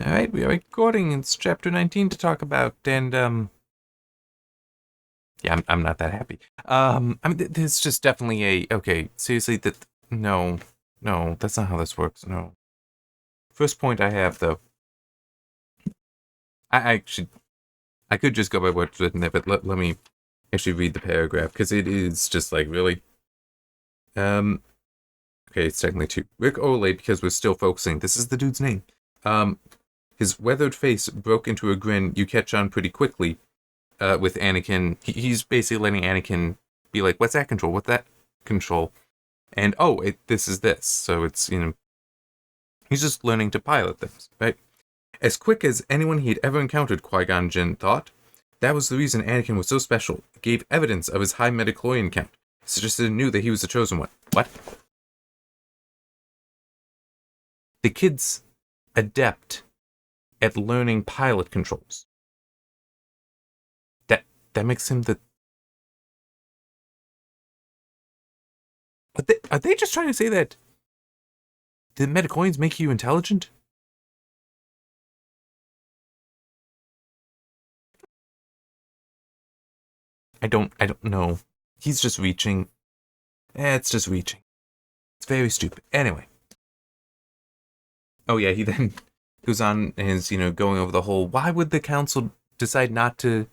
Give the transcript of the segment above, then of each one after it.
All right, we are recording. It's chapter 19 to talk about, and yeah, I'm not that happy. I mean, there's just definitely okay. Seriously, no, no, that's not how this works. No. First point I have though, I actually I could just go by what's written there, but let me actually read the paragraph because it is just like really. Um, okay, it's technically two. Rick Olay, because we're still focusing. This is the dude's name. Um, his weathered face broke into a grin you catch on pretty quickly. With Anakin, he's basically letting Anakin be like, "What's that control? What's that control?" And this is this. So it's he's just learning to pilot things, right? As quick as anyone he'd ever encountered, Qui-Gon Jinn thought. That was the reason Anakin was so special. It gave evidence of his high midichlorian count. It suggested it knew that he was the chosen one. What? The kid's adept at learning pilot controls. That makes him the. Are they just trying to say that the midichlorians make you intelligent? I don't know. He's just reaching. It's just reaching. It's very stupid. Anyway. Oh yeah, he then goes on and is, going over the whole why would the council decide not to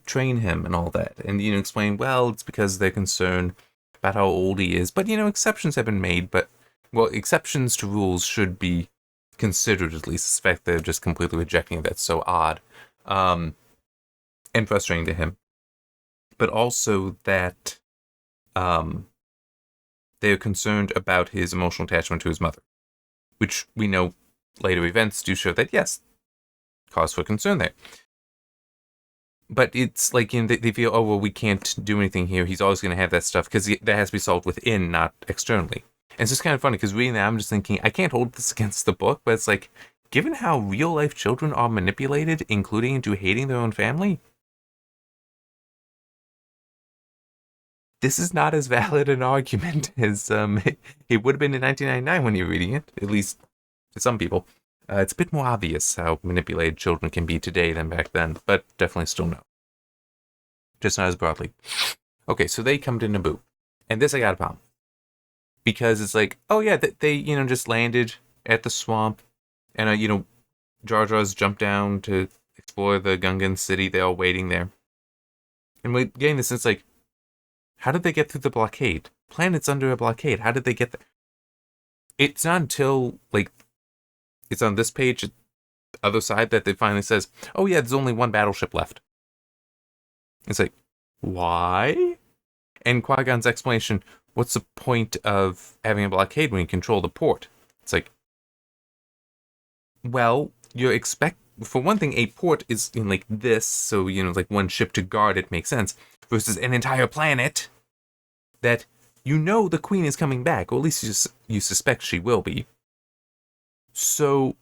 train him and all that. And explain, well, it's because they're concerned about how old he is. But exceptions have been made, but well, exceptions to rules should be considered at least. The fact they're just completely rejecting it, that's so odd. And frustrating to him. But also that they're concerned about his emotional attachment to his mother, which we know later events do show that, yes, cause for concern there. But it's like, they feel, oh, well, we can't do anything here. He's always going to have that stuff because that has to be solved within, not externally. And it's just kind of funny because reading that, I'm just thinking, I can't hold this against the book, but it's like, given how real life children are manipulated, including into hating their own family, this is not as valid an argument as it would have been in 1999 when you're reading it, at least to some people. It's a bit more obvious how manipulated children can be today than back then, but definitely still no. Just not as broadly. Okay, so they come to Naboo. And this I got a problem. Because it's like, oh yeah, they just landed at the swamp. And, Jar Jar's jumped down to explore the Gungan city. They're all waiting there. And we're getting this, it's like, how did they get through the blockade? Planet's under a blockade. How did they get there? It's not until, like, it's on this page, other side, that it finally says, oh yeah, there's only one battleship left. It's like, why? And Qui-Gon's explanation, what's the point of having a blockade when you control the port? It's like, well, for one thing, a port is in like this, so, like one ship to guard it makes sense, versus an entire planet that the queen is coming back, or at least you suspect she will be. So,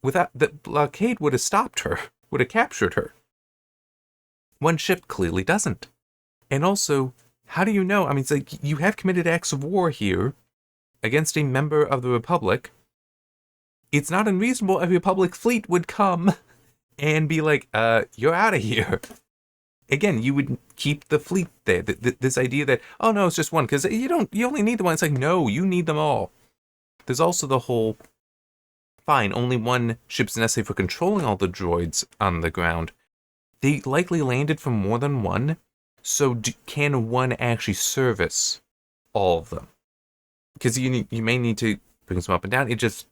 without the blockade would have stopped her, would have captured her. One ship clearly doesn't. And also, how do you know? I mean, it's like, you have committed acts of war here against a member of the Republic. It's not unreasonable a Republic fleet would come and be like, you're out of here. Again, you would keep the fleet there. This idea that, oh no, it's just one, because you only need the one. It's like, no, you need them all. There's also the whole, fine, only one ship's necessary for controlling all the droids on the ground. They likely landed from more than one, so can one actually service all of them? Because you may need to bring them up and down. It just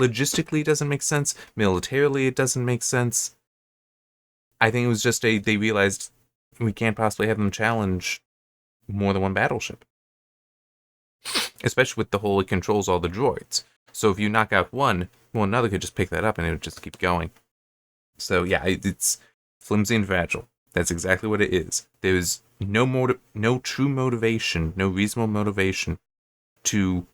logistically doesn't make sense. Militarily, it doesn't make sense. I think it was just they realized we can't possibly have them challenge more than one battleship. Especially with the whole, it controls all the droids. So if you knock out one, well, another could just pick that up and it would just keep going. So yeah, it's flimsy and fragile. That's exactly what it is. There's no true motivation, no reasonable motivation to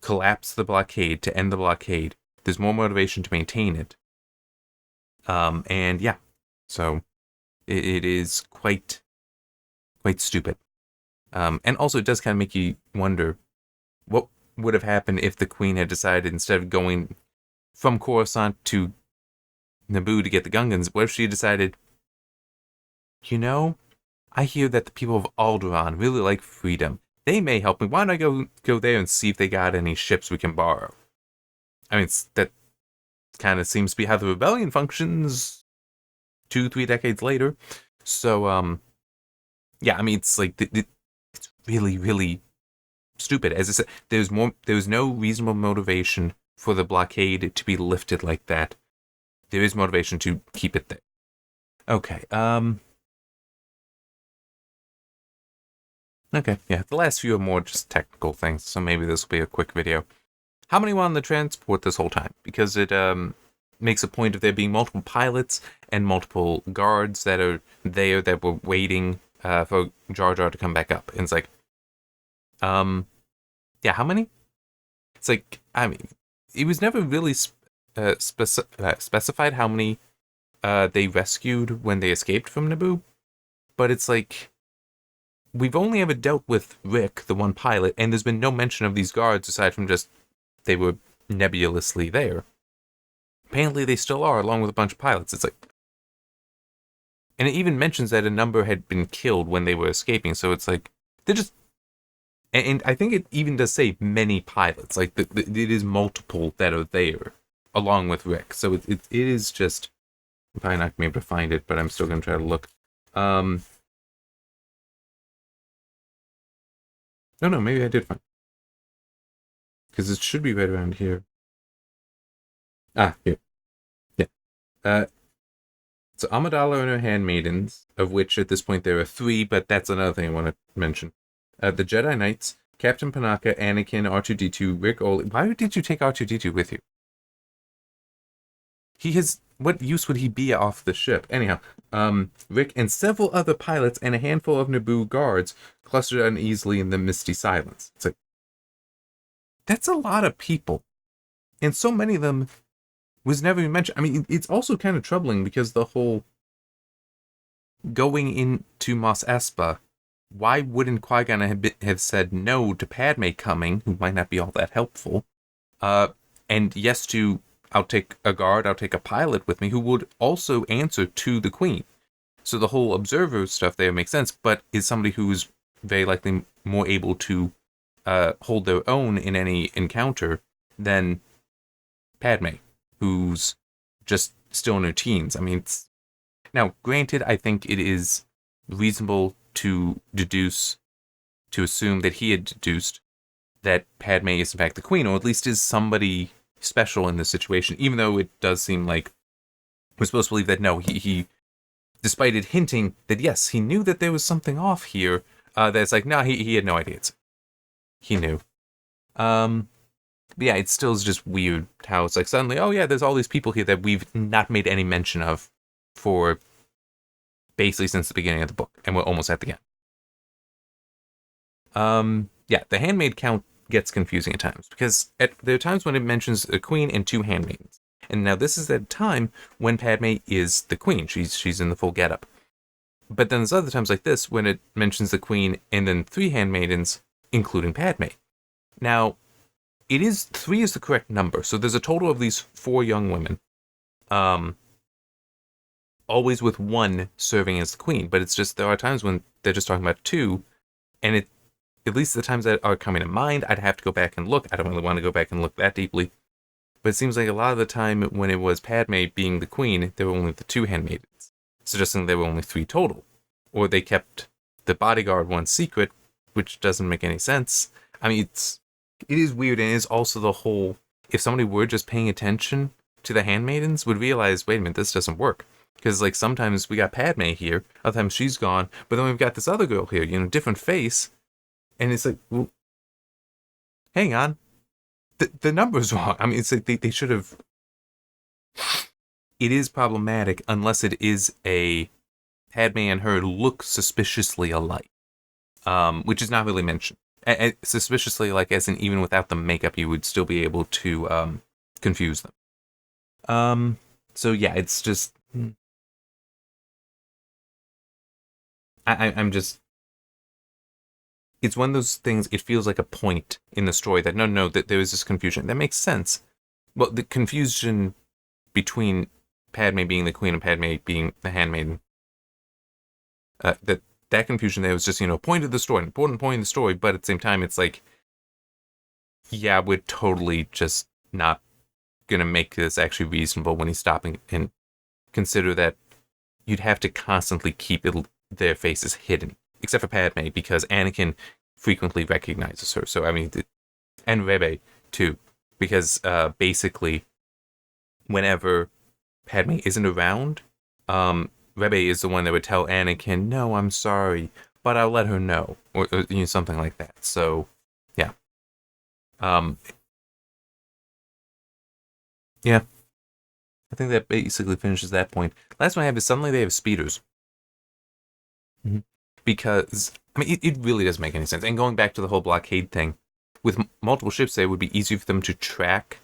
collapse the blockade, to end the blockade. There's more motivation to maintain it. And yeah, so it is quite stupid. And also it does kind of make you wonder what would have happened if the queen had decided, instead of going from Coruscant to Naboo to get the Gungans. What if she decided, I hear that the people of Alderaan really like freedom. They may help me. Why don't I go there and see if they got any ships we can borrow? I mean, that kind of seems to be how the rebellion functions 2-3 decades later. So, yeah, I mean, it's like, it's really, really stupid. As I said, there's no reasonable motivation for the blockade to be lifted like that. There is motivation to keep it there. Okay, okay, yeah, the last few are more just technical things, so maybe this will be a quick video. How many were on the transport this whole time? Because it makes a point of there being multiple pilots and multiple guards that are there that were waiting for Jar Jar to come back up. And it's like, yeah, how many? It's like, I mean, it was never really specified how many they rescued when they escaped from Naboo. But it's like, we've only ever dealt with Rick, the one pilot, and there's been no mention of these guards aside from just they were nebulously there. Apparently they still are, along with a bunch of pilots. It's like, and it even mentions that a number had been killed when they were escaping, so it's like, they're just, and I think it even does say many pilots, like, it is multiple that are there, along with Rick, so it is just, I'm probably not going to be able to find it, but I'm still going to try to look. No, maybe I did find it. Because it should be right around here. Ah, here. Yeah. So Amidala and her handmaidens, of which at this point there are 3, but that's another thing I want to mention. The Jedi Knights, Captain Panaka, Anakin, R2-D2, Rick Oley. Why did you take R2-D2 with you? What use would he be off the ship? Anyhow, Rick and several other pilots and a handful of Naboo guards clustered uneasily in the misty silence. It's like, that's a lot of people. And so many of them was never even mentioned. I mean, it's also kind of troubling because the whole going into Mos Espa, why wouldn't Qui-Gon have said no to Padme coming, who might not be all that helpful, and yes to, I'll take a guard, I'll take a pilot with me, who would also answer to the Queen. So the whole observer stuff there makes sense, but is somebody who's very likely more able to hold their own in any encounter than Padme, who's just still in her teens. I mean, now, granted, I think it is reasonable to assume that he had deduced that Padme is in fact the Queen, or at least is somebody special in this situation, even though it does seem like we're supposed to believe that no, he despite it hinting that yes, he knew that there was something off here, that's like, no, he had no idea. He knew. Yeah, it still is just weird how it's like suddenly, oh yeah, there's all these people here that we've not made any mention of for basically since the beginning of the book, and we're almost at the end. Yeah, the handmaid count gets confusing at times, because there are times when it mentions a queen and 2 handmaidens. And now this is at a time when Padme is the queen. She's in the full getup. But then there's other times like this when it mentions the queen and then 3 handmaidens, including Padme. Now, 3 is the correct number. So there's a total of these 4 young women. Always with 1 serving as the queen. But it's just, there are times when they're just talking about 2. And at least the times that are coming to mind, I'd have to go back and look. I don't really want to go back and look that deeply. But it seems like a lot of the time when it was Padme being the queen, there were only the 2 handmaidens, suggesting there were only 3 total. Or they kept the bodyguard one secret, which doesn't make any sense. I mean, it is weird, and it is also the whole, if somebody were just paying attention to the handmaidens, would realize, wait a minute, this doesn't work. Because, like, sometimes we got Padme here, other times she's gone, but then we've got this other girl here, different face, and it's like, well, hang on. The number's wrong. I mean, it's like they should have... It is problematic unless it is a Padme and her look suspiciously alike, which is not really mentioned. Suspiciously alike, as in even without the makeup, you would still be able to confuse them. So yeah, it's just... I'm just... It's one of those things, it feels like a point in the story that, no, that there is this confusion. That makes sense. Well, the confusion between Padme being the queen and Padme being the handmaiden, that confusion there was just, point of the story, an important point of the story, but at the same time, it's like, yeah, we're totally just not going to make this actually reasonable when he's stopping, and consider that you'd have to constantly keep their faces hidden, except for Padme, because Anakin frequently recognizes her. So, I mean, and Rebe, too, because basically, whenever Padme isn't around, Rebe is the one that would tell Anakin, "No, I'm sorry, but I'll let her know," or something like that. So, yeah, um, yeah, I think that basically finishes that point. Last one I have is suddenly they have speeders, because I mean it really doesn't make any sense. And going back to the whole blockade thing, with multiple ships, there, it would be easier for them to track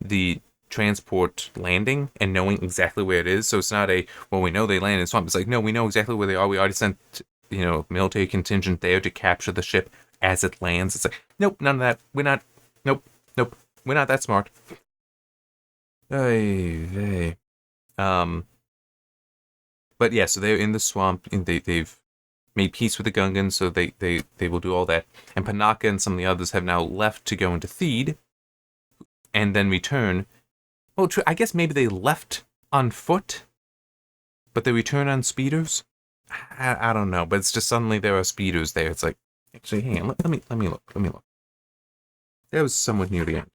the transport landing and knowing exactly where it is. So it's not well, we know they land in swamp. It's like, no, we know exactly where they are. We already sent, military contingent there to capture the ship as it lands. It's like, nope, none of that. We're not. Nope, nope. We're not that smart. Hey. But yeah, so they're in the swamp, and they've made peace with the Gungans, so they will do all that. And Panaka and some of the others have now left to go into Theed, and then return. Well, I guess maybe they left on foot, but they return on speeders. I don't know, but it's just suddenly there are speeders there. It's like, actually, hang on, let me look. That was somewhat near the end.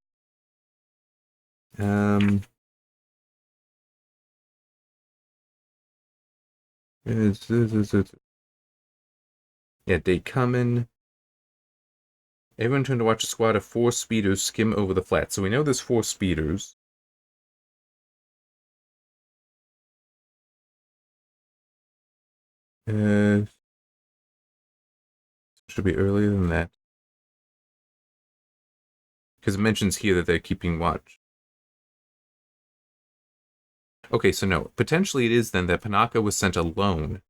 Yeah, they come in. Everyone turned to watch a squad of 4 speeders skim over the flat. So we know there's 4 speeders. Should be earlier than that. Because it mentions here that they're keeping watch. Okay, so no. Potentially it is then that Panaka was sent alone.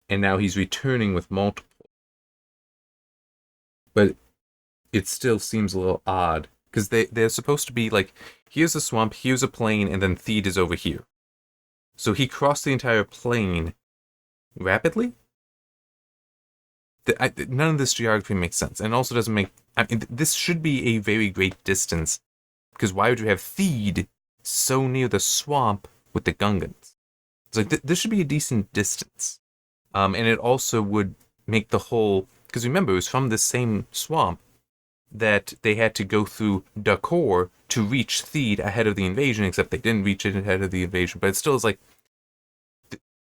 And now he's returning with multiple. But it still seems a little odd. Because they're supposed to be like, here's a swamp, here's a plain, and then Theed is over here. So he crossed the entire plain rapidly? None of this geography makes sense. And also doesn't make... I mean, this should be a very great distance. Because why would you have Theed so near the swamp with the Gungans? It's like, this should be a decent distance. And it also would make the whole... Because remember, it was from the same swamp that they had to go through Dakor to reach Theed ahead of the invasion, except they didn't reach it ahead of the invasion. But it still is like...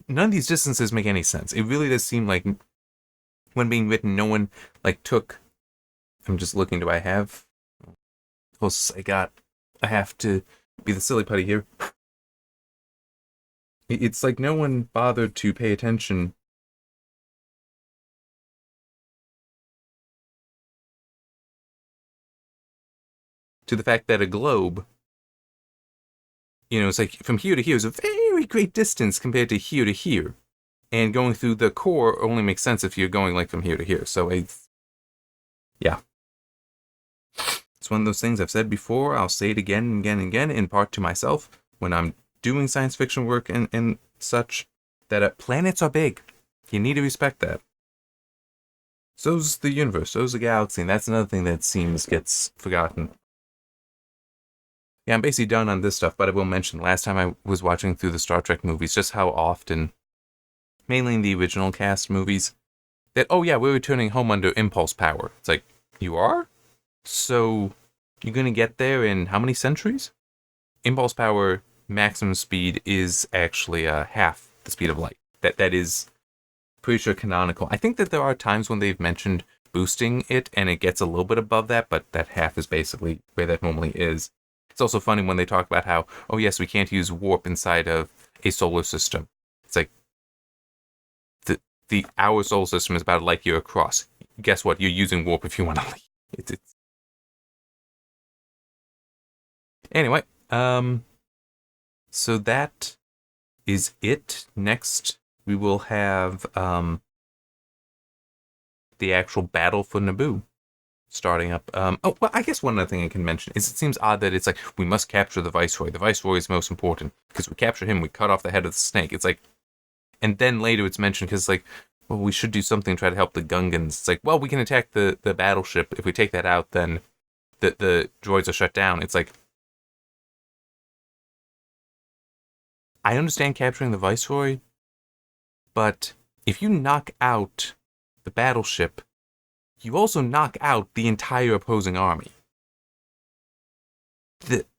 None of these distances make any sense. It really does seem like, when being written, no one, like, took... I'm just looking, do I have... Closest I have to be the silly putty here. It's like no one bothered to pay attention to the fact that a globe, it's like from here to here is a very great distance compared to here to here. And going through the core only makes sense if you're going like from here to here. So yeah. It's one of those things I've said before. I'll say it again and again and again, in part to myself, when I'm doing science fiction work and such, that planets are big. You need to respect that. So's the universe, so's the galaxy, and that's another thing that seems gets forgotten. Yeah, I'm basically done on this stuff, but I will mention, last time I was watching through the Star Trek movies, just how often, mainly in the original cast movies, that, oh yeah, we're returning home under impulse power. It's like, you are? So, you're gonna get there in how many centuries? Impulse power maximum speed is actually half the speed of light. That is pretty sure canonical. I think that there are times when they've mentioned boosting it and it gets a little bit above that, but that half is basically where that normally is. It's also funny when they talk about how, oh yes, we can't use warp inside of a solar system. It's like, our solar system is about a light year across. Guess what? You're using warp if you want to leave. It's Anyway, so that is it. Next, we will have the actual battle for Naboo. starting up. Oh, well, I guess one other thing I can mention is it seems odd that it's like, we must capture the Viceroy. The Viceroy is most important, because we capture him, we cut off the head of the snake. It's like, and then later it's mentioned because, like, well, we should do something to try to help the Gungans. It's like, well, we can attack the battleship. If we take that out, then the droids are shut down. It's like, I understand capturing the Viceroy, but if you knock out the battleship, you also knock out the entire opposing army.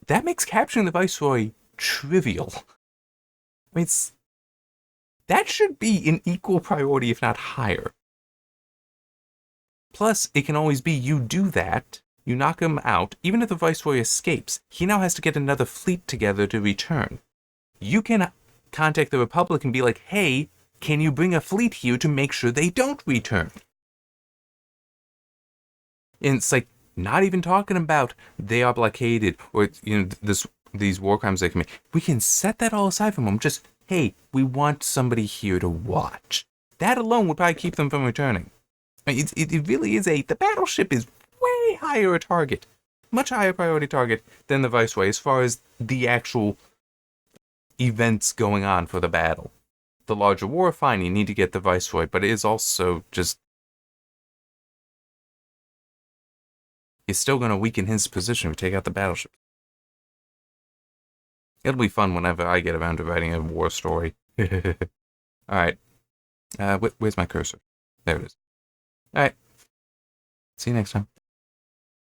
That makes capturing the Viceroy trivial. I mean, that should be an equal priority, if not higher. Plus, it can always be you do that, you knock him out, even if the Viceroy escapes, he now has to get another fleet together to return. You can contact the Republic and be like, hey, can you bring a fleet here to make sure they don't return? And it's like, not even talking about they are blockaded or, these war crimes they commit. We can set that all aside from them. Just, hey, we want somebody here to watch. That alone would probably keep them from returning. I mean, it really is the battleship is way higher a target. Much higher priority target than the Viceroy as far as the actual events going on for the battle. The larger war, fine, you need to get the Viceroy, but it is also just, it's still going to weaken his position if we take out the battleship. It'll be fun whenever I get around to writing a war story. Alright. Where's my cursor? There it is. Alright. See you next time.